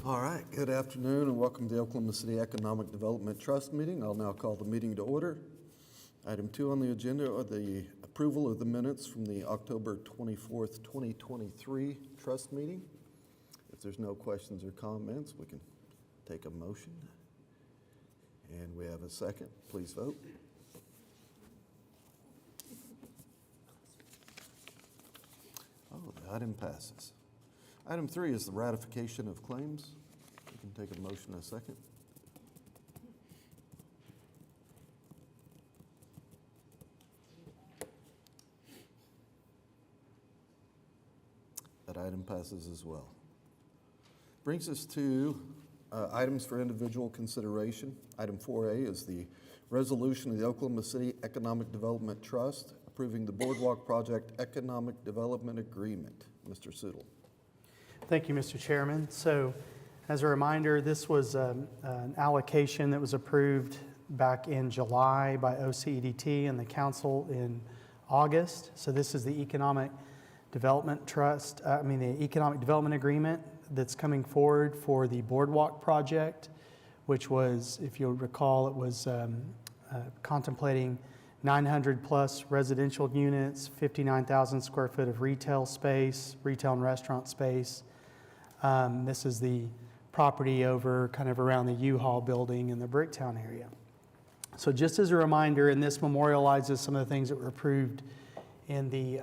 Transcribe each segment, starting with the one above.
All right, good afternoon and welcome to the Oklahoma City Economic Development Trust meeting. I'll now call the meeting to order. Item 2 on the agenda are the approval of the minutes from the October 24th, 2023 trust meeting. If there's no questions or comments, we can take a motion. And we have a second. Please vote. Oh, the item passes. Item 3 is the ratification of claims. We can take a motion in a second. That item passes as well. Brings us to items for individual consideration. Item 4A is the resolution of the Oklahoma City Economic Development Trust approving the Boardwalk Project Economic Development Agreement. Mr. Sudol. Thank you, Mr. Chairman. So, as a reminder, this was an allocation that was approved back in July by OCEDT and the council in August. So this is the Economic Development Trust, the Economic Development Agreement that's coming forward for the Boardwalk project, which was, if you'll recall, it was contemplating 900 plus residential units, 59,000 square foot of retail space, retail and restaurant space. This is the property over kind of around the U-Haul building in the Bricktown area. So just as a reminder, and this memorializes some of the things that were approved in the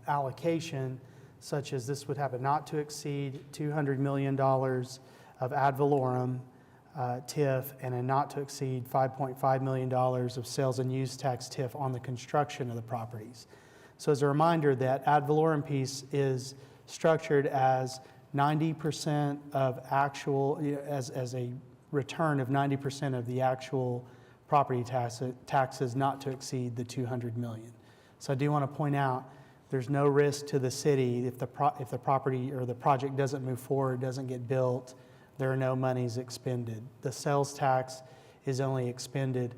allocation, such as this would have a not to exceed $200 million of ad valorem TIF and a not to exceed $5.5 million of sales and use tax TIF on the construction of the properties. So as a reminder, that ad valorem piece is structured as 90% of actual, as a return of 90% of the actual property taxes not to exceed the $200 million. So I do want to point out there's no risk to the city if the property or the project doesn't move forward, doesn't get built, there are no monies expended. The sales tax is only expended,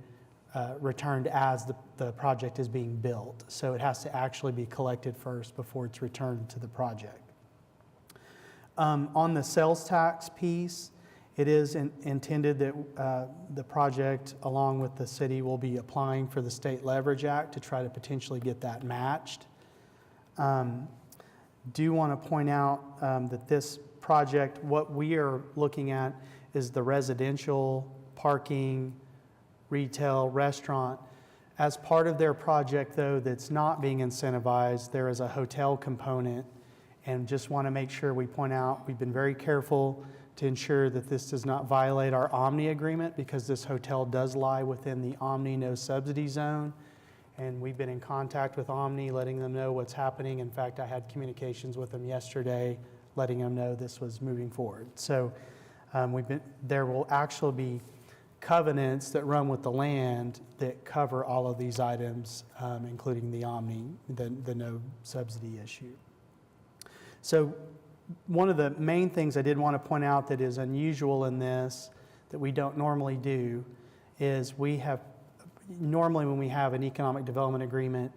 returned as the project is being built. So it has to actually be collected first before it's returned to the project. On the sales tax piece, it is intended that the project, along with the city, will be applying for the State Leverage Act to try to potentially get that matched. Do want to point out that this project, what we are looking at is the residential, parking, retail, restaurant. As part of their project, though, that's not being incentivized, there is a hotel component. And just want to make sure we point out, we've been very careful to ensure that this does not violate our Omni agreement because this hotel does lie within the Omni no subsidy zone. And we've been in contact with Omni, letting them know what's happening. In fact, I had communications with them yesterday, letting them know this was moving forward. So there will actually be covenants that run with the land that cover all of these items, including the Omni, the no subsidy issue. So one of the main things I did want to point out that is unusual in this, that we don't normally do, is normally when we have an economic development agreement,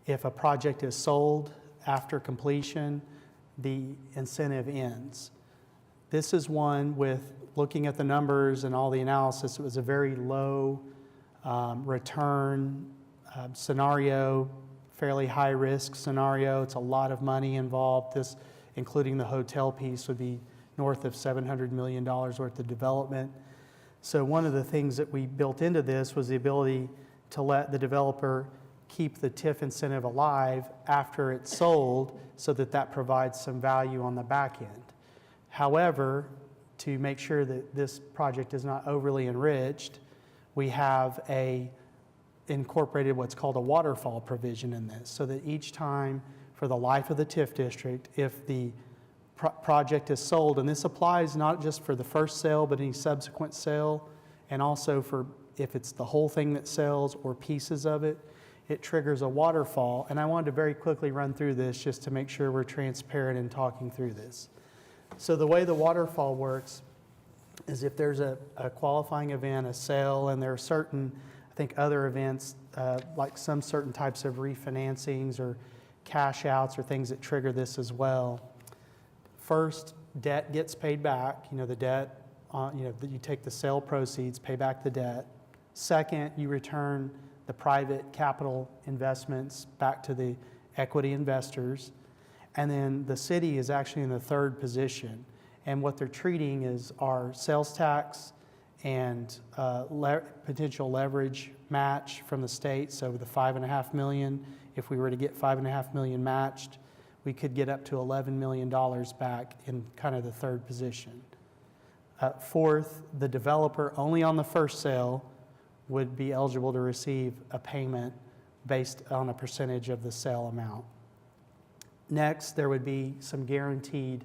if a project is sold after completion, the incentive ends. This is one with looking at the numbers and all the analysis, it was a very low return scenario, fairly high risk scenario. It's a lot of money involved. This, including the hotel piece, would be north of $700 million worth of development. So one of the things that we built into this was the ability to let the developer keep the TIF incentive alive after it's sold so that provides some value on the back end. However, to make sure that this project is not overly enriched, we have incorporated what's called a waterfall provision in this, so that each time for the life of the TIF district, if the project is sold, and this applies not just for the first sale, but any subsequent sale, and also for if it's the whole thing that sells or pieces of it, it triggers a waterfall. And I wanted to very quickly run through this just to make sure we're transparent in talking through this. So the way the waterfall works is if there's a qualifying event, a sale, and there are certain, I think, other events, like some certain types of refinancings or cash outs or things that trigger this as well. First, debt gets paid back, the debt, that you take the sale proceeds, pay back the debt. Second, you return the private capital investments back to the equity investors. And then the city is actually in the third position. And what they're treating is our sales tax and potential leverage match from the state. So the $5.5 million, if we were to get $5.5 million matched, we could get up to $11 million back in kind of the third position. Fourth, the developer only on the first sale would be eligible to receive a payment based on a percentage of the sale amount. Next, there would be some guaranteed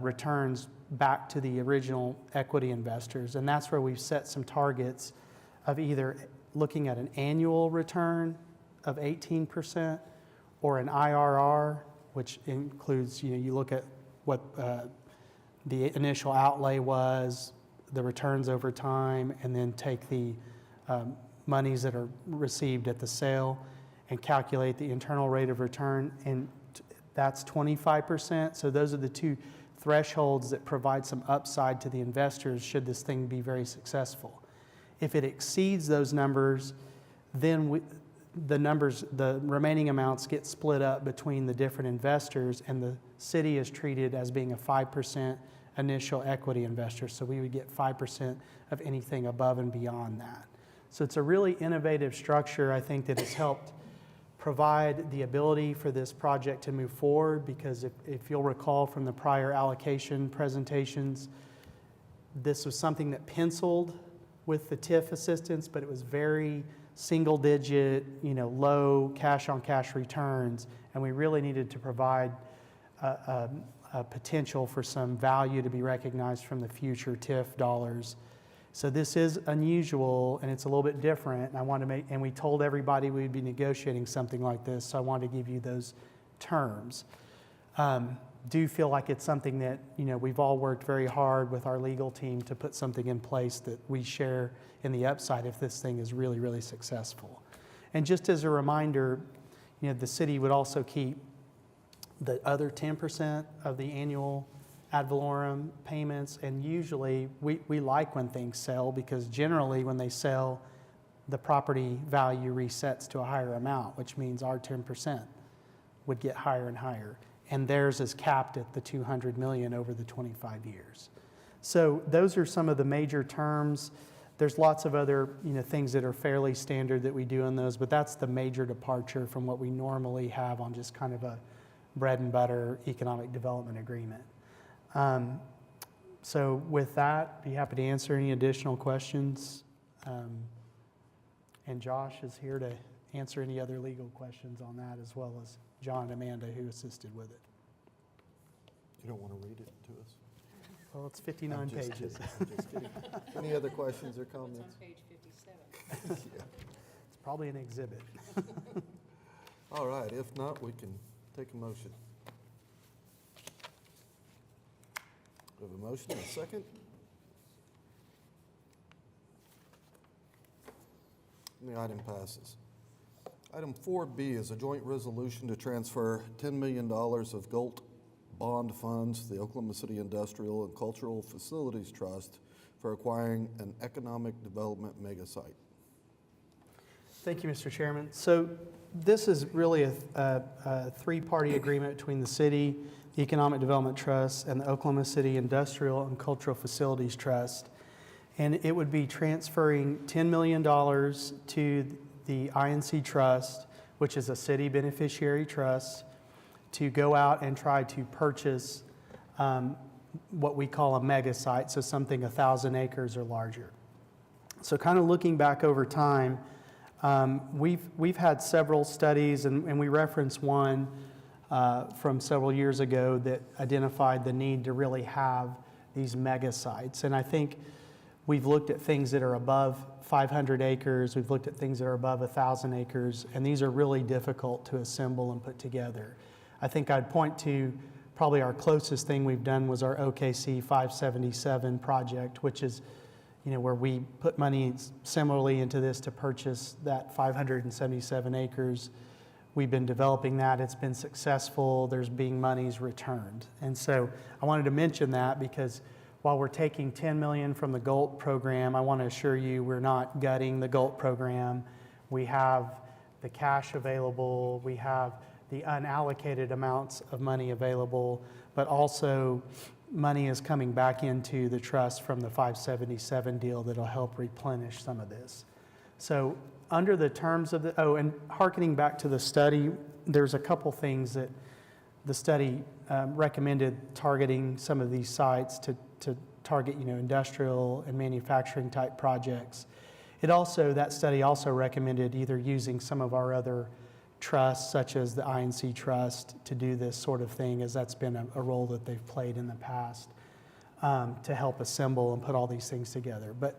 returns back to the original equity investors, and that's where we've set some targets of either looking at an annual return of 18% or an IRR, which includes, you look at what the initial outlay was, the returns over time, and then take the monies that are received at the sale and calculate the internal rate of return, and that's 25%. So those are the two thresholds that provide some upside to the investors should this thing be very successful. If it exceeds those numbers, then the remaining amounts get split up between the different investors, and the city is treated as being a 5% initial equity investor. So we would get 5% of anything above and beyond that. So it's a really innovative structure, I think, that has helped provide the ability for this project to move forward, because if you'll recall from the prior allocation presentations, this was something that penciled with the TIF assistance, but it was very single-digit, low cash-on-cash returns, and we really needed to provide a potential for some value to be recognized from the future TIF dollars. So this is unusual, and it's a little bit different. And we told everybody we'd be negotiating something like this, so I wanted to give you those terms. Do feel like it's something that, we've all worked very hard with our legal team to put something in place that we share in the upside if this thing is really, really successful. And just as a reminder, the city would also keep the other 10% of the annual ad valorem payments, and usually we like when things sell, because generally when they sell, the property value resets to a higher amount, which means our 10% would get higher and higher, and theirs is capped at the $200 million over the 25 years. So those are some of the major terms. There's lots of other things that are fairly standard that we do in those, but that's the major departure from what we normally have on just kind of a bread and butter economic development agreement. So with that, be happy to answer any additional questions. And Josh is here to answer any other legal questions on that, as well as John and Amanda, who assisted with it. You don't want to read it to us? Well, it's 59 I'm just pages. kidding. I'm just kidding. Any other questions or comments? It's on page 57. It's probably an exhibit. All right, if not, we can take a motion. We have a motion and a second. And the item passes. Item 4B is a joint resolution to transfer $10 million of GOLT bond funds to the Oklahoma City Industrial and Cultural Facilities Trust for acquiring an economic development mega site. Thank you, Mr. Chairman. So this is really a three-party agreement between the city, the Economic Development Trust, and the Oklahoma City Industrial and Cultural Facilities Trust. And it would be transferring $10 million to the INC Trust, which is a city beneficiary trust, to go out and try to purchase what we call a mega site, so something 1,000 acres or larger. So kind of looking back over time, we've had several studies, and we reference one from several years ago that identified the need to really have these mega sites. And I think we've looked at things that are above 500 acres, we've looked at things that are above 1,000 acres, and these are really difficult to assemble and put together. I think I'd point to probably our closest thing we've done was our OKC 577 project, which is where we put money similarly into this to purchase that 577 acres. We've been developing that. It's been successful. There's being monies returned. And so I wanted to mention that because while we're taking $10 million from the GOLT program, I want to assure you we're not gutting the GOLT program. We have the cash available. We have the unallocated amounts of money available, but also money is coming back into the trust from the 577 deal that'll help replenish some of this. So under the terms of the, and hearkening back to the study, there's a couple things that the study recommended targeting some of these sites to target, industrial and manufacturing type projects. That study also recommended either using some of our other trusts, such as the INC Trust, to do this sort of thing, as that's been a role that they've played in the past to help assemble and put all these things together. But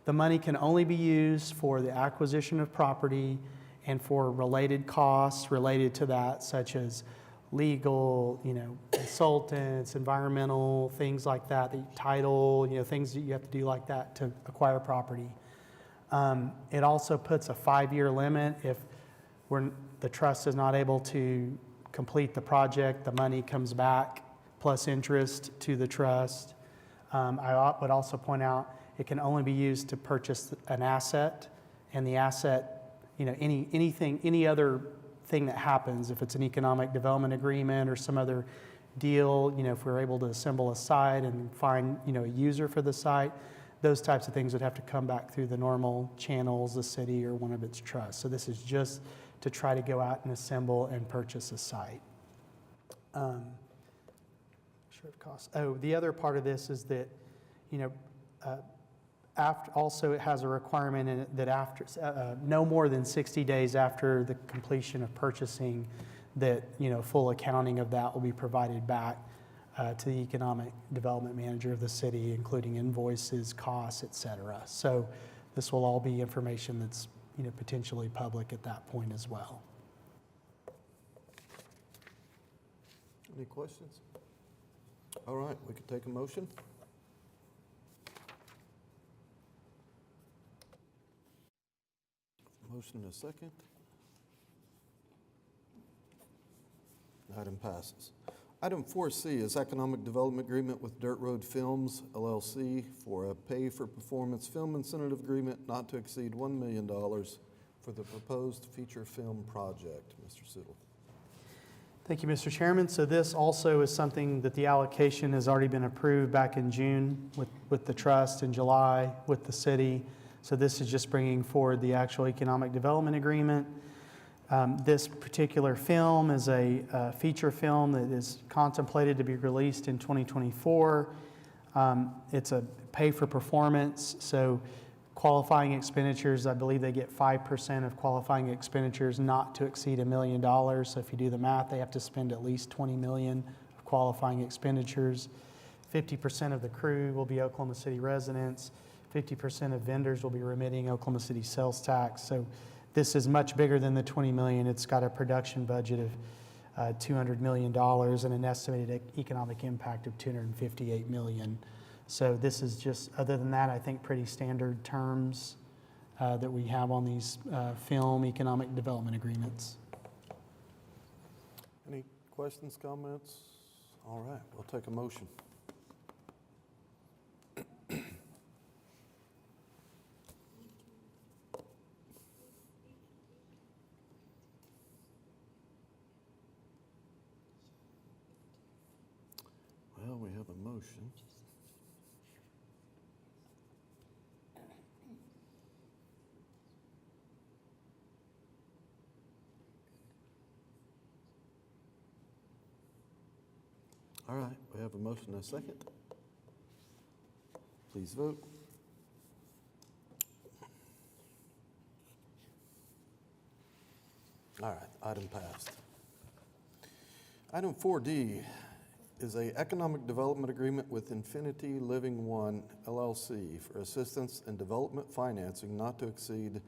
the money can only be used for the acquisition of property and for related costs related to that, such as legal, consultants, environmental, things like that, the title, things that you have to do like that to acquire property. It also puts a 5-year limit. If the trust is not able to complete the project, the money comes back plus interest to the trust. I would also point out it can only be used to purchase an asset, and the asset, any other thing that happens, if it's an economic development agreement or some other deal, if we're able to assemble a site and find, a user for the site, those types of things would have to come back through the normal channels, the city or one of its trusts. So this is just to try to go out and assemble and purchase a site. Sure of costs. Oh, the other part of this is that, also it has a requirement in it that after no more than 60 days after the completion of purchasing, that full accounting of that will be provided back to the economic development manager of the city, including invoices, costs, et cetera. So this will all be information that's potentially public at that point as well. Any questions? All right, we could take a motion. Motion and a second. Item passes. Item 4C is Economic Development Agreement with Dirt Road Films, LLC, for a pay-for-performance film incentive agreement not to exceed $1 million for the proposed feature film project. Mr. Siddle. Thank you, Mr. Chairman. So this also is something that the allocation has already been approved back in June with the trust, in July with the city. So this is just bringing forward the actual economic development agreement. This particular film is a feature film that is contemplated to be released in 2024. It's a pay for performance, so qualifying expenditures, I believe they get 5% of qualifying expenditures not to exceed $1 million. So if you do the math, they have to spend at least $20 million of qualifying expenditures. 50% of the crew will be Oklahoma City residents. 50% of vendors will be remitting Oklahoma City sales tax. So this is much bigger than the $20 million. It's got a production budget of $200 million and an estimated economic impact of $258 million. So this is just, other than that, I think pretty standard terms that we have on these film economic development agreements. Any questions, comments? All right, we'll take a motion. Well, we have a motion. All right, we have a motion and a second. Please vote. All right, item passed. Item 4D is a economic development agreement with Infinity Living One LLC for assistance in development financing not to exceed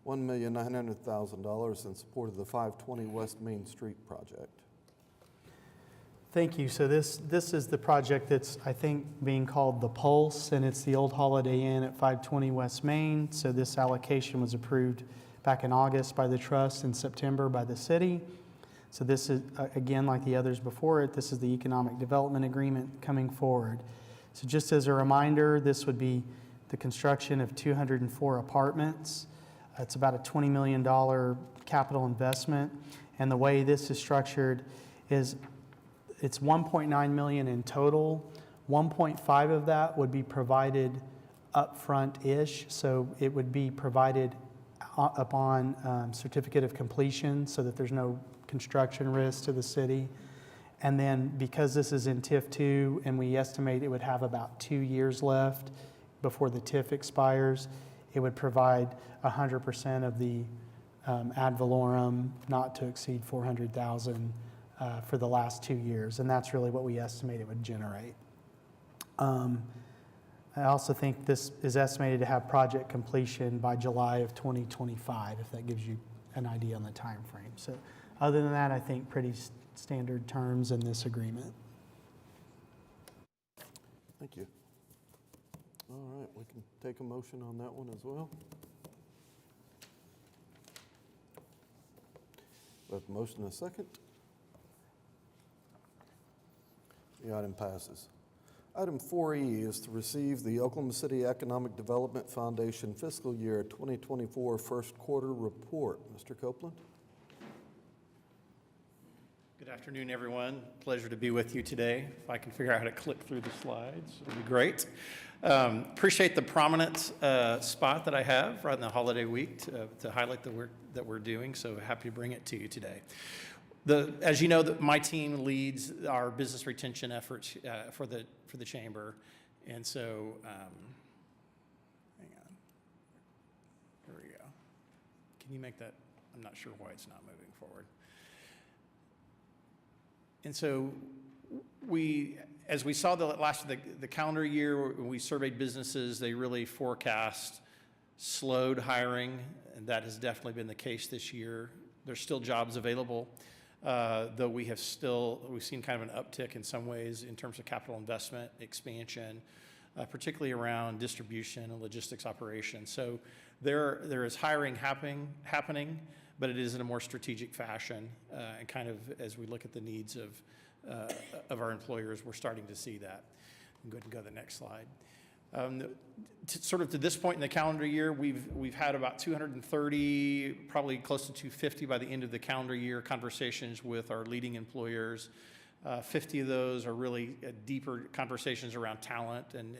$1,900,000 in support of the 520 West Main Street project. Thank you. So this is the project that's, I think, being called the Pulse, and it's the old Holiday Inn at 520 West Main. So this allocation was approved back in August by the trust, in September by the city. So this is, again, like the others before it, this is the economic development agreement coming forward. So just as a reminder, this would be the construction of 204 apartments. It's about a $20 million capital investment. And the way this is structured is it's $1.9 million in total. 1.5 of that would be provided upfront-ish, so it would be provided upon certificate of completion so that there's no construction risk to the city. And then because this is in TIF 2 and we estimate it would have about 2 years left before the TIF expires, it would provide 100% of the ad valorem not to exceed $400,000 for the last 2 years. And that's really what we estimate it would generate. I also think this is estimated to have project completion by July of 2025, if that gives you an idea on the time frame. So other than that, I think pretty standard terms in this agreement. Thank you. All right, we can take a motion on that one as well. We have a motion and a second. The item passes. Item 4E is to receive the Oklahoma City Economic Development Foundation fiscal year 2024 first quarter report. Mr. Copeland? Good afternoon, everyone. Pleasure to be with you today. If I can figure out how to click through the slides, it'll be great. Appreciate the prominent spot that I have right in the holiday week to highlight the work that we're doing, so happy to bring it to you today. As you know, my team leads our business retention efforts for the chamber, and so hang on. Here we go. Can you make that? I'm not sure why it's not moving forward. And so as we saw the last of the calendar year, when we surveyed businesses, they really forecast slowed hiring, and that has definitely been the case this year. There's still jobs available. Though we've seen kind of an uptick in some ways in terms of capital investment, expansion, particularly around distribution and logistics operations. So there is hiring happening, but it is in a more strategic fashion, and kind of as we look at the needs of our employers, we're starting to see that. Go ahead and go to the next slide. Sort of to this point in the calendar year, we've had about 230, probably close to 250 by the end of the calendar year, conversations with our leading employers. 50 of those are really deeper conversations around talent and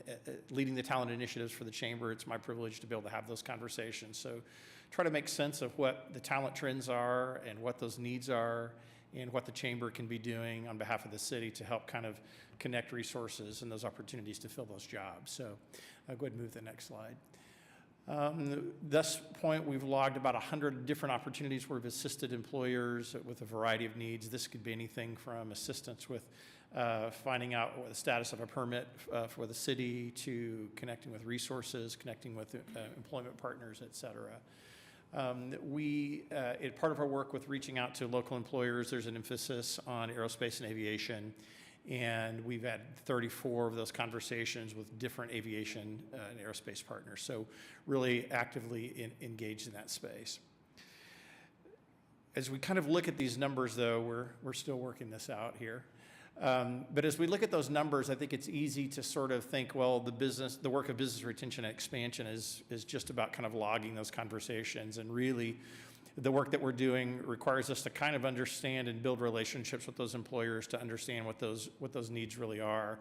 leading the talent initiatives for the chamber. It's my privilege to be able to have those conversations. So try to make sense of what the talent trends are and what those needs are and what the chamber can be doing on behalf of the city to help kind of connect resources and those opportunities to fill those jobs. So go ahead and move to the next slide. Thus point, we've logged about 100 different opportunities where we've assisted employers with a variety of needs. This could be anything from assistance with finding out what the status of a permit for the city to connecting with resources, connecting with employment partners, et cetera. Part of our work with reaching out to local employers, there's an emphasis on aerospace and aviation, and we've had 34 of those conversations with different aviation and aerospace partners, so really actively engaged in that space. As we kind of look at these numbers, though, we're still working this out here. But as we look at those numbers, I think it's easy to sort of think, well, the work of business retention and expansion is just about kind of logging those conversations. And really, the work that we're doing requires us to kind of understand and build relationships with those employers to understand what those needs really are.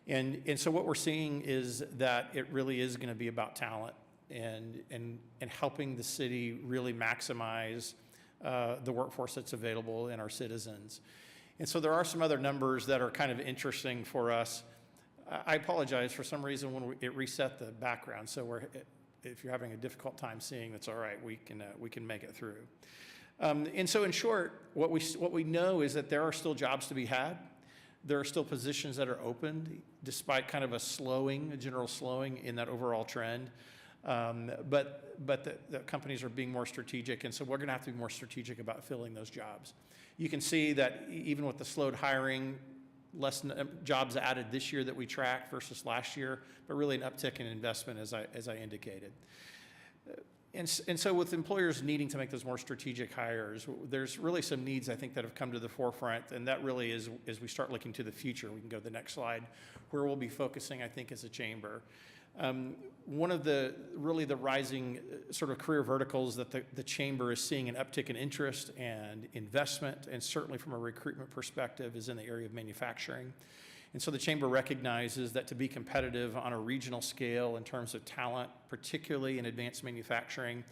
And so what we're seeing is that it really is going to be about talent and helping the city really maximize the workforce that's available in our citizens. And so there are some other numbers that are kind of interesting for us. I apologize, for some reason when it reset the background, so if you're having a difficult time seeing, that's all right, we can make it through. And so in short, what we know is that there are still jobs to be had. There are still positions that are opened, despite kind of a general slowing in that overall trend. But the companies are being more strategic, and so we're going to have to be more strategic about filling those jobs. You can see that even with the slowed hiring, less jobs added this year that we tracked versus last year, but really an uptick in investment, as I indicated. And so with employers needing to make those more strategic hires, there's really some needs, I think, that have come to the forefront, and that really is, as we start looking to the future, we can go to the next slide, where we'll be focusing, I think, as a chamber. One of the rising sort of career verticals that the chamber is seeing an uptick in interest and investment, and certainly from a recruitment perspective, is in the area of manufacturing. And so the chamber recognizes that to be competitive on a regional scale in terms of talent, particularly in advanced manufacturing,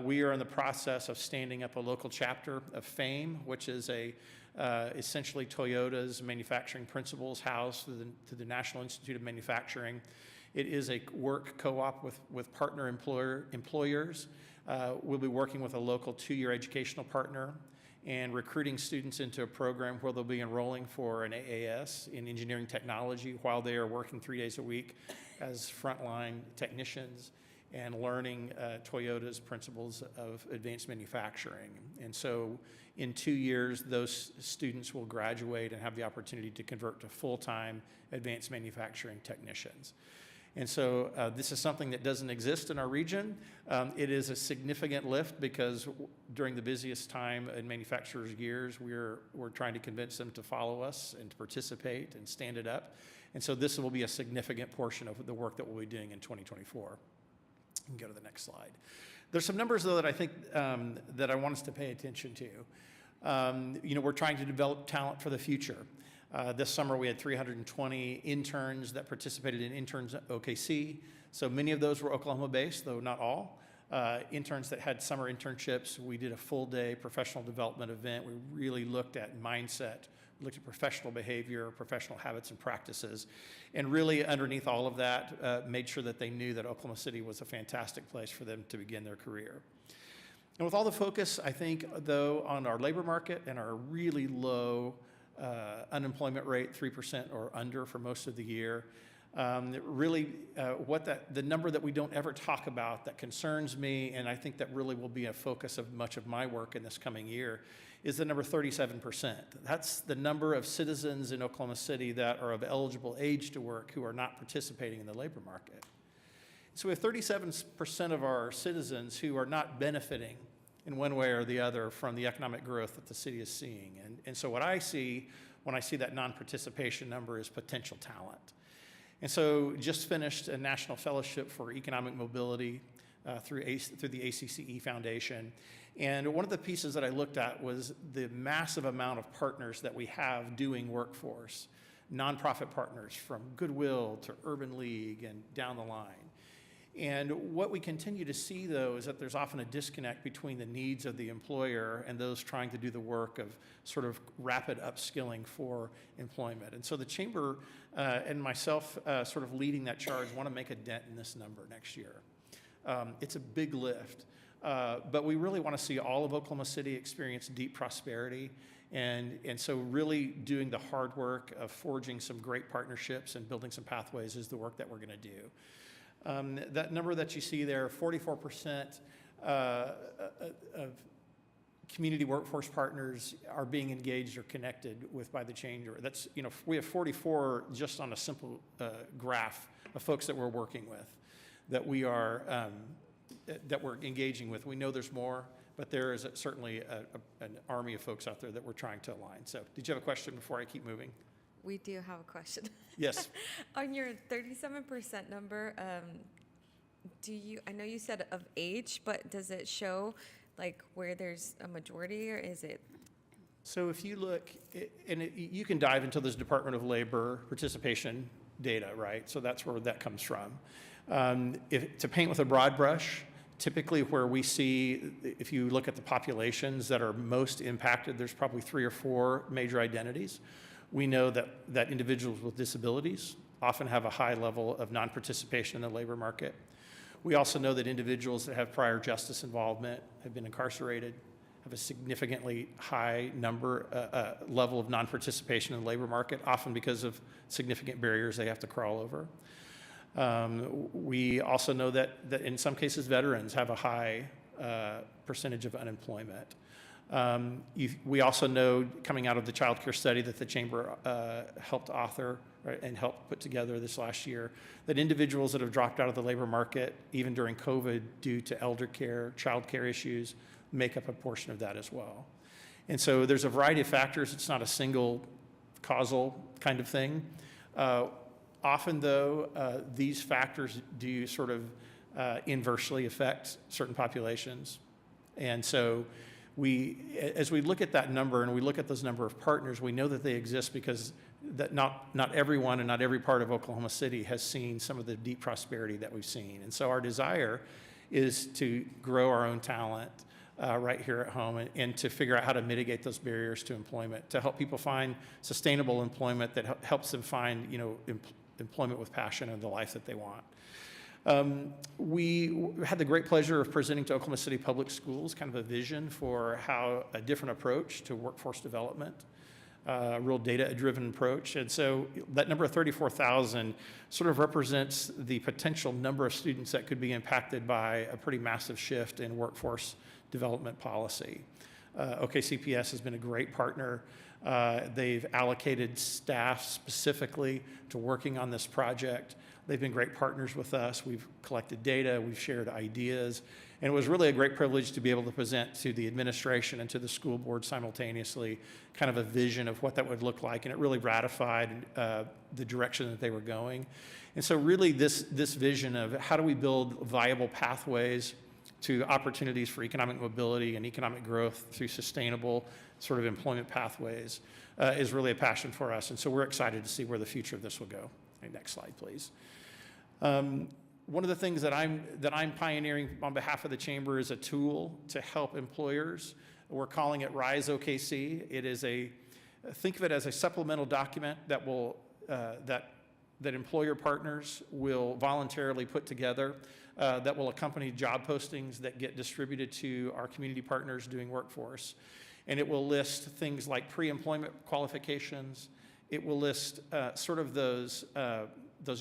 we are in the process of standing up a local chapter of FAME, which is essentially Toyota's manufacturing principles house through the National Institute of Manufacturing. It is a work co-op with partner employers. We'll be working with a local 2-year educational partner and recruiting students into a program where they'll be enrolling for an AAS in engineering technology while they are working 3 days a week as frontline technicians and learning Toyota's principles of advanced manufacturing. And so in 2 years, those students will graduate and have the opportunity to convert to full-time advanced manufacturing technicians. And so this is something that doesn't exist in our region. It is a significant lift because during the busiest time in manufacturers' years, we're trying to convince them to follow us and to participate and stand it up. And so this will be a significant portion of the work that we'll be doing in 2024. You can go to the next slide. There's some numbers, though, that I think that I want us to pay attention to. We're trying to develop talent for the future. This summer, we had 320 interns that participated in Interns at OKC. So many of those were Oklahoma-based, though not all. Interns that had summer internships. We did a full-day professional development event. We really looked at mindset, looked at professional behavior, professional habits and practices, and really underneath all of that, made sure that they knew that Oklahoma City was a fantastic place for them to begin their career. And with all the focus, I think, though, on our labor market and our really low unemployment rate, 3% or under for most of the year. The number that we don't ever talk about that concerns me, and I think that really will be a focus of much of my work in this coming year, is the number 37%. That's the number of citizens in Oklahoma City that are of eligible age to work who are not participating in the labor market. So we have 37% of our citizens who are not benefiting in one way or the other from the economic growth that the city is seeing. And so what I see when I see that non-participation number is potential talent. And so just finished a national fellowship for economic mobility through the ACCE Foundation. And one of the pieces that I looked at was the massive amount of partners that we have doing workforce, nonprofit partners from Goodwill to Urban League and down the line. And what we continue to see, though, is that there's often a disconnect between the needs of the employer and those trying to do the work of sort of rapid upskilling for employment. And so the chamber and myself sort of leading that charge want to make a dent in this number next year. It's a big lift, but we really want to see all of Oklahoma City experience deep prosperity. And so really doing the hard work of forging some great partnerships and building some pathways is the work that we're going to do. That number that you see there, 44% of community workforce partners are being engaged or connected with by the chamber. That's, we have 44 just on a simple graph of folks that we're working with, that we're engaging with. We know there's more, but there is certainly an army of folks out there that we're trying to align. So did you have a question before I keep moving? We do have a question. Yes. On your 37% number, I know you said of age, but does it show like where there's a majority, or is it? So if you look, you can dive into this Department of Labor participation data, right? So that's where that comes from. To paint with a broad brush, typically where we see, if you look at the populations that are most impacted, there's probably 3 or 4 major identities. We know that individuals with disabilities often have a high level of non-participation in the labor market. We also know that individuals that have prior justice involvement, have been incarcerated, have a significantly high level of non-participation in the labor market, often because of significant barriers they have to crawl over. We also know that in some cases veterans have a high percentage of unemployment. We also know, coming out of the child care study that the Chamber helped author, right, and helped put together this last year, that individuals that have dropped out of the labor market, even during COVID, due to elder care, child care issues, make up a portion of that as well. And so there's a variety of factors. It's not a single causal kind of thing. Often, though, these factors do sort of inversely affect certain populations. And so as we look at that number and we look at those number of partners, we know that they exist because that not everyone and not every part of Oklahoma City has seen some of the deep prosperity that we've seen. And so our desire is to grow our own talent right here at home and to figure out how to mitigate those barriers to employment, to help people find sustainable employment that helps them find, employment with passion and the life that they want. We had the great pleasure of presenting to Oklahoma City Public Schools kind of a vision for how a different approach to workforce development, a real data-driven approach. And so that number of 34,000 sort of represents the potential number of students that could be impacted by a pretty massive shift in workforce development policy. OKCPS has been a great partner. They've allocated staff specifically to working on this project. They've been great partners with us. We've collected data, we've shared ideas, and it was really a great privilege to be able to present to the administration and to the school board simultaneously kind of a vision of what that would look like, and it really ratified the direction that they were going. And so really this vision of how do we build viable pathways to opportunities for economic mobility and economic growth through sustainable sort of employment pathways is really a passion for us. And so we're excited to see where the future of this will go. Next slide, please. One of the things that I'm pioneering on behalf of the Chamber is a tool to help employers. We're calling it Rise OKC. It is think of it as a supplemental document that will that employer partners will voluntarily put together that will accompany job postings that get distributed to our community partners doing workforce. And it will list things like pre-employment qualifications. It will list sort of those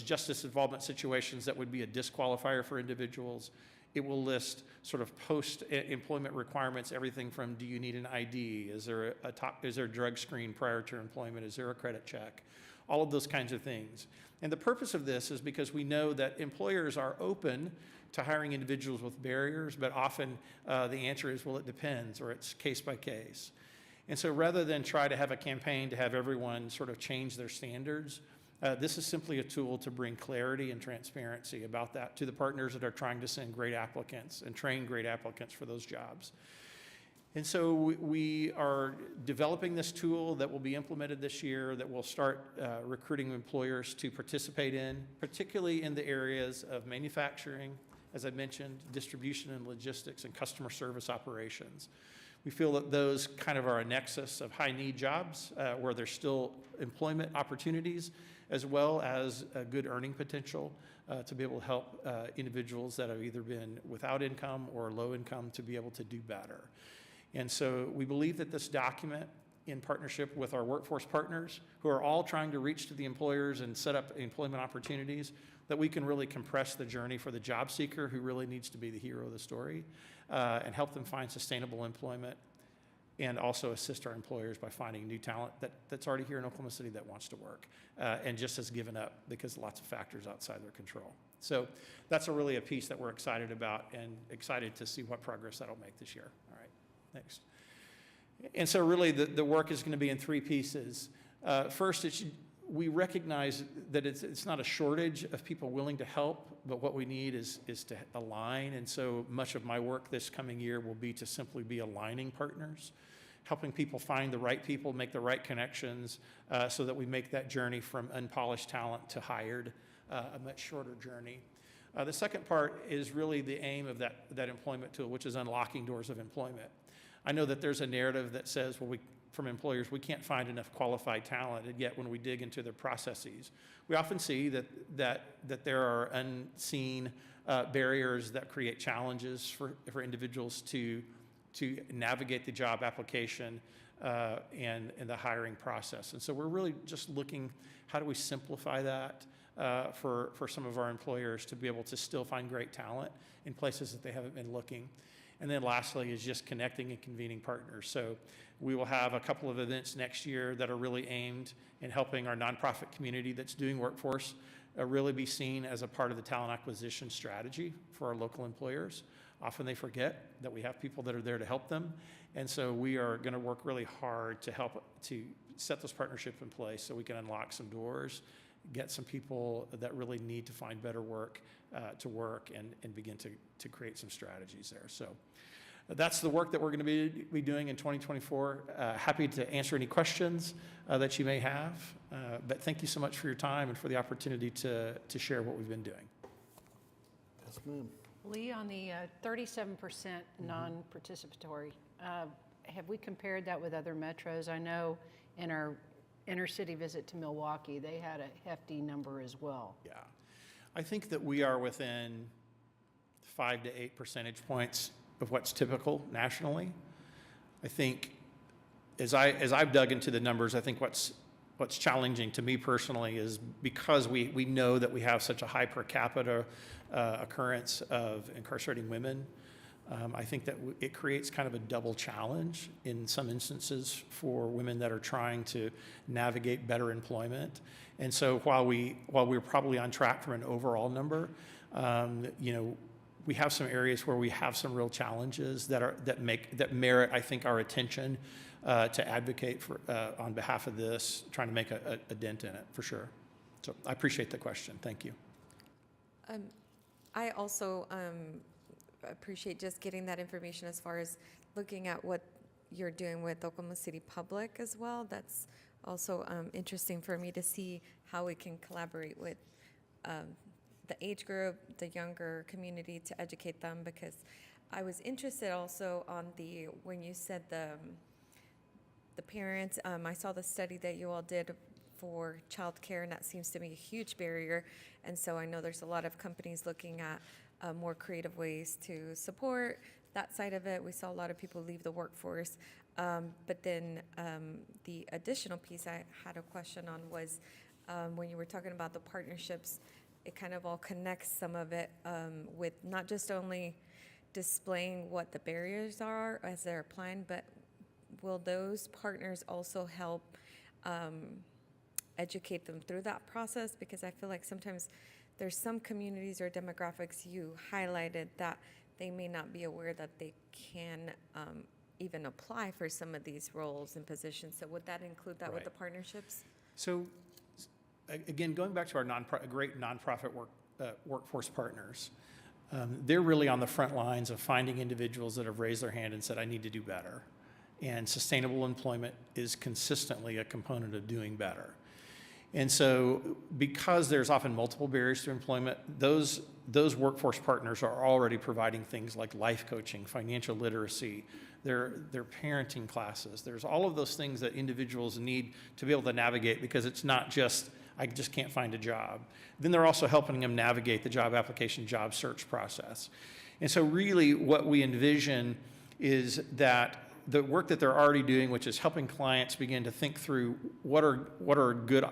justice involvement situations that would be a disqualifier for individuals. It will list sort of post-employment requirements, everything from do you need an ID? Is there a drug screen prior to employment? Is there a credit check? All of those kinds of things. And the purpose of this is because we know that employers are open to hiring individuals with barriers, but often the answer is, well, it depends, or it's case by case. And so rather than try to have a campaign to have everyone sort of change their standards, this is simply a tool to bring clarity and transparency about that to the partners that are trying to send great applicants and train great applicants for those jobs. And so we are developing this tool that will be implemented this year that will start recruiting employers to participate in, particularly in the areas of manufacturing, as I mentioned, distribution and logistics, and customer service operations. We feel that those kind of are a nexus of high-need jobs where there's still employment opportunities, as well as a good earning potential to be able to help individuals that have either been without income or low income to be able to do better. And so we believe that this document, in partnership with our workforce partners, who are all trying to reach to the employers and set up employment opportunities, that we can really compress the journey for the job seeker who really needs to be the hero of the story and help them find sustainable employment, and also assist our employers by finding new talent that's already here in Oklahoma City that wants to work and just has given up because lots of factors outside their control. So that's really a piece that we're excited about and excited to see what progress that'll make this year. All right, next. And so really the work is going to be in three pieces. First, we recognize that it's not a shortage of people willing to help, but what we need is to align. And so much of my work this coming year will be to simply be aligning partners, helping people find the right people, make the right connections, so that we make that journey from unpolished talent to hired a much shorter journey. The second part is really the aim of that employment tool, which is unlocking doors of employment. I know that there's a narrative that says, well, from employers, we can't find enough qualified talent, and yet when we dig into their processes, we often see that there are unseen barriers that create challenges for individuals to navigate the job application and the hiring process. And so we're really just looking, how do we simplify that for some of our employers to be able to still find great talent in places that they haven't been looking. And then lastly is just connecting and convening partners. So we will have a couple of events next year that are really aimed in helping our nonprofit community that's doing workforce really be seen as a part of the talent acquisition strategy for our local employers. Often they forget that we have people that are there to help them. And so we are going to work really hard to help to set those partnerships in place so we can unlock some doors, get some people that really need to find better work to work and begin to create some strategies there. So that's the work that we're going to be doing in 2024. Happy to answer any questions that you may have. But thank you so much for your time and for the opportunity to share what we've been doing. Yes, ma'am. Lee, on the 37% non-participatory, have we compared that with other metros? I know in our inner-city visit to Milwaukee, they had a hefty number as well. Yeah. I think that we are within 5 to 8 percentage points of what's typical nationally. I think as I've dug into the numbers, I think what's challenging to me personally is because we know that we have such a high per capita occurrence of incarcerating women. I think that it creates kind of a double challenge in some instances for women that are trying to navigate better employment. And so while we're probably on track from an overall number, we have some areas where we have some real challenges that merit, I think, our attention to advocate for on behalf of this, trying to make a dent in it for sure. So I appreciate the question. Thank you. I also appreciate just getting that information as far as looking at what you're doing with Oklahoma City Public as well. That's also interesting for me to see how we can collaborate with the age group, the younger community, to educate them, because I was interested also on when you said the parents, I saw the study that you all did for childcare, and that seems to be a huge barrier. And so I know there's a lot of companies looking at more creative ways to support that side of it. We saw a lot of people leave the workforce. But then the additional piece I had a question on was when you were talking about the partnerships, it kind of all connects some of it with not just only displaying what the barriers are as they're applying, but will those partners also help educate them through that process? Because I feel like sometimes there's some communities or demographics you highlighted that they may not be aware that they can even apply for some of these roles and positions. So would that include that with the partnerships? So again, going back to our great nonprofit workforce partners, they're really on the front lines of finding individuals that have raised their hand and said, I need to do better. And sustainable employment is consistently a component of doing better. And so because there's often multiple barriers to employment, those workforce partners are already providing things like life coaching, financial literacy, their parenting classes. There's all of those things that individuals need to be able to navigate, because it's not just, I just can't find a job. Then they're also helping them navigate the job application, job search process. And so really what we envision is that the work that they're already doing, which is helping clients begin to think through what are good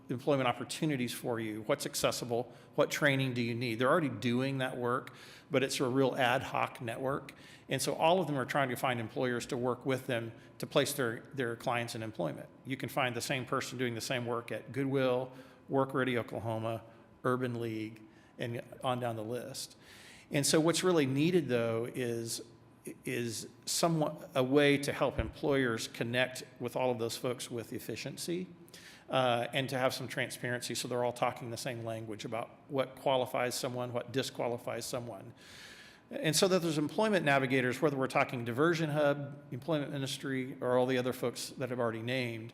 employment opportunities for you, what's accessible, what training do you need. They're already doing that work, but it's a real ad hoc network. And so all of them are trying to find employers to work with them to place their clients in employment. You can find the same person doing the same work at Goodwill, Work Ready Oklahoma, Urban League, and on down the list. And so what's really needed, though, is somewhat a way to help employers connect with all of those folks with efficiency, and to have some transparency so they're all talking the same language about what qualifies someone, what disqualifies someone. And so that there's employment navigators, whether we're talking Diversion Hub, Employment Ministry, or all the other folks that I've already named,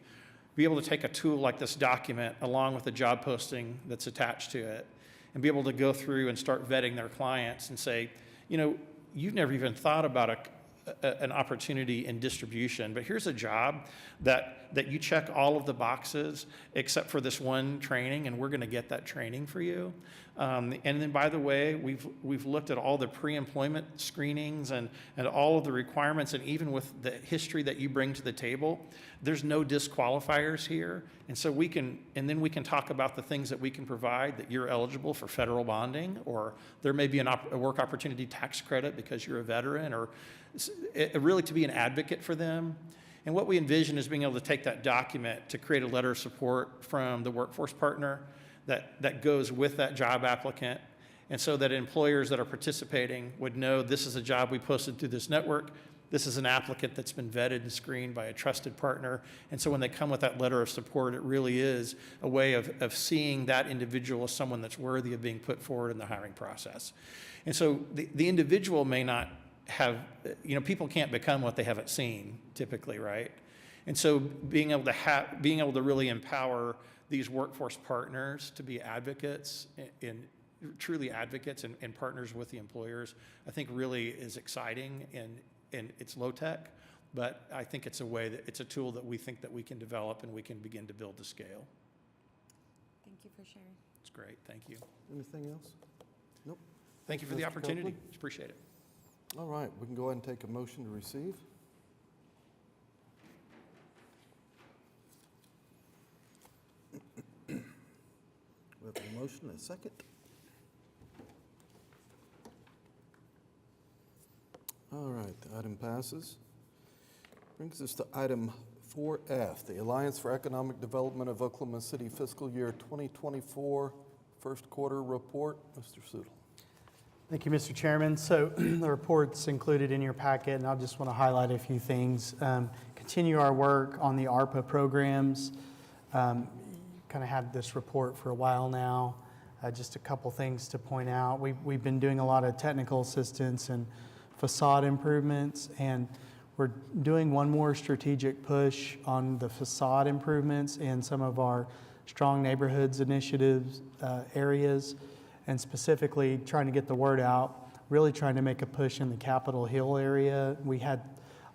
be able to take a tool like this document along with the job posting that's attached to it and be able to go through and start vetting their clients and say, you've never even thought about an opportunity in distribution, but here's a job that you check all of the boxes except for this one training, and we're going to get that training for you. And then, by the way, we've looked at all the pre-employment screenings and all of the requirements, and even with the history that you bring to the table, there's no disqualifiers here. And so then we can talk about the things that we can provide, that you're eligible for federal bonding, or there may be a work opportunity tax credit because you're a veteran, or really to be an advocate for them. And what we envision is being able to take that document to create a letter of support from the workforce partner that goes with that job applicant, and so that employers that are participating would know this is a job we posted through this network, this is an applicant that's been vetted and screened by a trusted partner, and so when they come with that letter of support, it really is a way of seeing that individual as someone that's worthy of being put forward in the hiring process. And so the individual may not have, people can't become what they haven't seen typically, right? And so being able to really empower these workforce partners to be advocates, truly advocates and partners with the employers, I think really is exciting, and it's low tech, but I think it's a tool that we think that we can develop and we can begin to build to scale. Thank you for sharing. It's great, thank you. Anything else? Nope. Thank you for the Mr. opportunity, Copeland? appreciate it. All right, we can go ahead and take a motion to receive. We have a motion, a second. All right, the item passes. Brings us to item 4F, the Alliance for Economic Development of Oklahoma City Fiscal Year 2024 First Quarter Report. Mr. Sudol. Thank you, Mr. Chairman. So the report's included in your packet, and I just want to highlight a few things. Continue our work on the ARPA programs. Kind of had this report for a while now. Just a couple things to point out. We've been doing a lot of technical assistance and facade improvements, and we're doing one more strategic push on the facade improvements in some of our Strong Neighborhoods initiatives areas, and specifically trying to get the word out, really trying to make a push in the Capitol Hill area. We had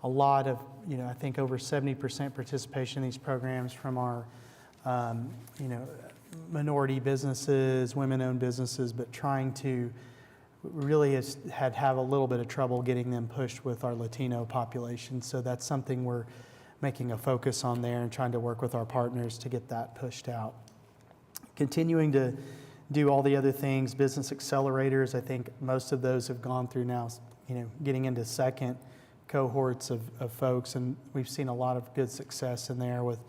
a lot of, I think over 70% participation in these programs from our, minority businesses, women-owned businesses, but trying to really have a little bit of trouble getting them pushed with our Latino population. So that's something we're making a focus on there and trying to work with our partners to get that pushed out. Continuing to do all the other things, business accelerators, I think most of those have gone through now, getting into second cohorts of folks, and we've seen a lot of good success in there with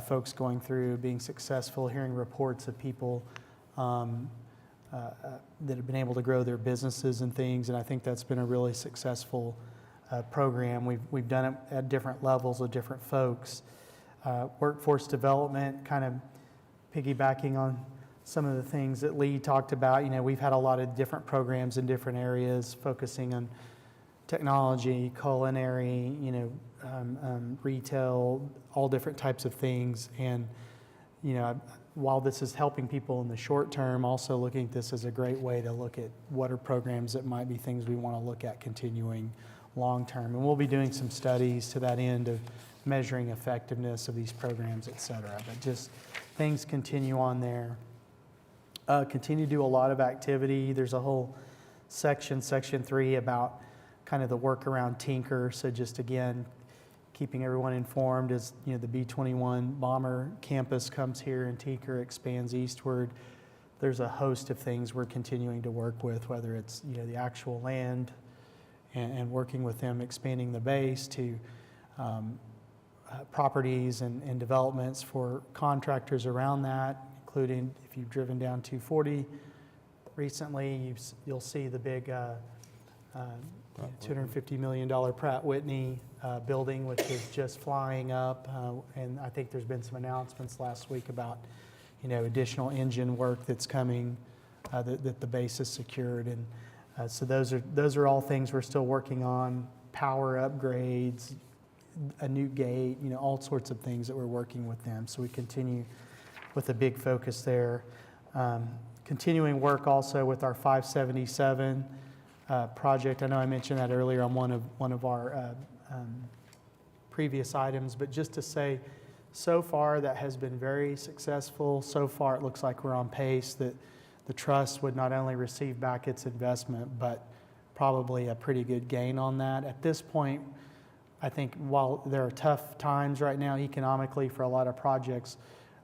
folks going through, being successful, hearing reports of people that have been able to grow their businesses and things, and I think that's been a really successful program. We've done it at different levels with different folks. Workforce development, kind of piggybacking on some of the things that Lee talked about. We've had a lot of different programs in different areas focusing on technology, culinary, retail, all different types of things. And, while this is helping people in the short term, also looking at this as a great way to look at what are programs that might be things we want to look at continuing long term. And we'll be doing some studies to that end of measuring effectiveness of these programs, et cetera. But just things continue on there. Continue to do a lot of activity. There's a whole section 3, about kind of the work around Tinker. So just again, keeping everyone informed as the B-21 bomber campus comes here and Tinker expands eastward. There's a host of things we're continuing to work with, whether it's the actual land and working with them, expanding the base, to properties and developments for contractors around that, including if you've driven down 240 recently, you'll see the big $250 million Pratt Whitney building, which is just flying up. And I think there's been some announcements last week about, additional engine work that's coming, that the base is secured. And so those are all things we're still working on. Power upgrades, a new gate, all sorts of things that we're working with them. So we continue with a big focus there. Continuing work also with our 577 project. I know I mentioned that earlier on one of our previous items, but just to say, so far that has been very successful. So far it looks like we're on pace, that the trust would not only receive back its investment, but probably a pretty good gain on that. At this point, I think while there are tough times right now economically for a lot of projects,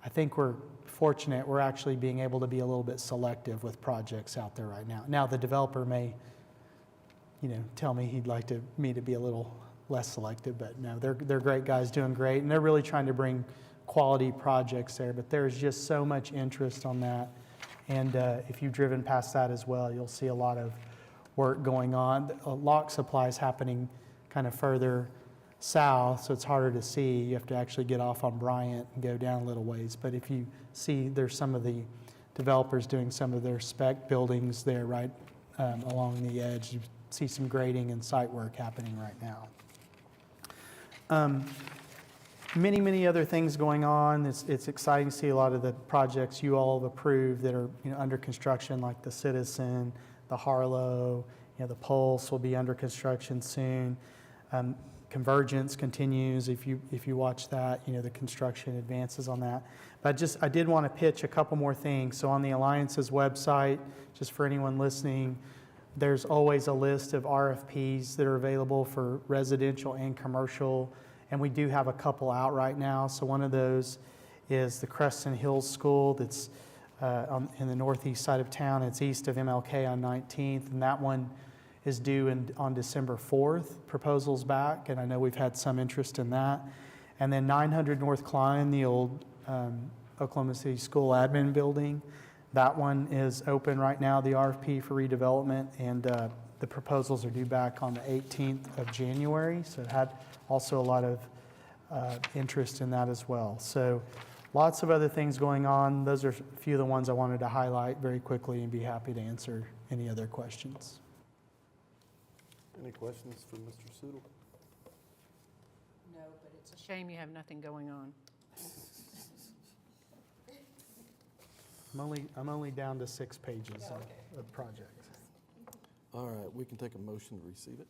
I think we're fortunate we're actually being able to be a little bit selective with projects out there right now. Now, the developer may, tell me he'd like me to be a little less selective, but no, they're great guys doing great, and they're really trying to bring quality projects there, but there's just so much interest on that. And if you've driven past that as well, you'll see a lot of work going on. Lock supply is happening kind of further south, so it's harder to see. You have to actually get off on Bryant and go down a little ways. But if you see, there's some of the developers doing some of their spec buildings there right along the edge. You see some grading and site work happening right now. Many other things going on. It's exciting to see a lot of the projects you all have approved that are under construction, like the Citizen, the Harlow, the Pulse will be under construction soon. Convergence continues. If you watch that, the construction advances on that. But I did want to pitch a couple more things. So on the Alliance's website, just for anyone listening, there's always a list of RFPs that are available for residential and commercial, and we do have a couple out right now. So one of those is the Creston Hills School that's in the northeast side of town. It's east of MLK on 19th, and that one is due on December 4th. Proposals back, and I know we've had some interest in that. And then 900 North Klein, the old Oklahoma City School Admin Building, that one is open right now, the RFP for redevelopment, and the proposals are due back on the 18th of January. So it had also a lot of interest in that as well. So lots of other things going on. Those are a few of the ones I wanted to highlight very quickly and be happy to answer any other questions. Any questions for Mr. Sudol? No, but it's a shame you have nothing going on. I'm only down to 6 pages of projects. All right, we can take a motion to receive it.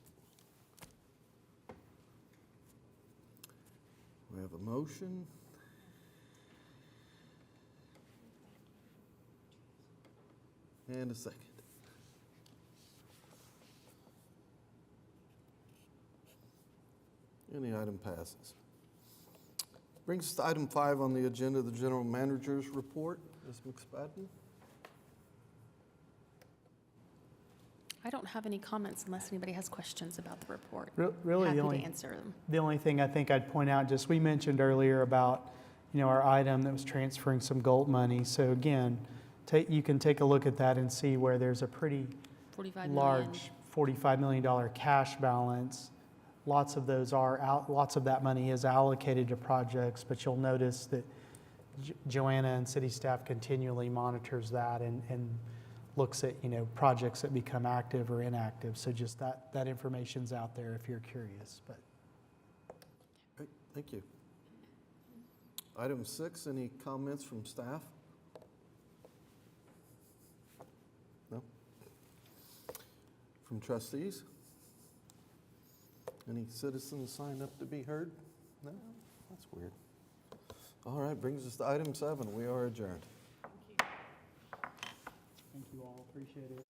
We have a motion. And a second. Any item passes. Brings us to item 5 on the agenda, the general manager's report. Ms. McSpadden? I don't have any comments unless anybody has questions about the report. Really, Happy to answer them. the only thing I think I'd point out, we mentioned earlier about, our item that was transferring some GOLT money. So again, you can take a look at that and see where there's a pretty 45 million. large $45 million cash balance. Lots of that money is allocated to projects, but you'll notice that Joanna and city staff continually monitors that and looks at, projects that become active or inactive. So just that information's out there if you're curious. But Great, thank you. Item 6, any comments from staff? No? From trustees? Any citizens signed up to be heard? No? That's weird. All right, brings us to item 7. We are adjourned. thank you all, appreciate it.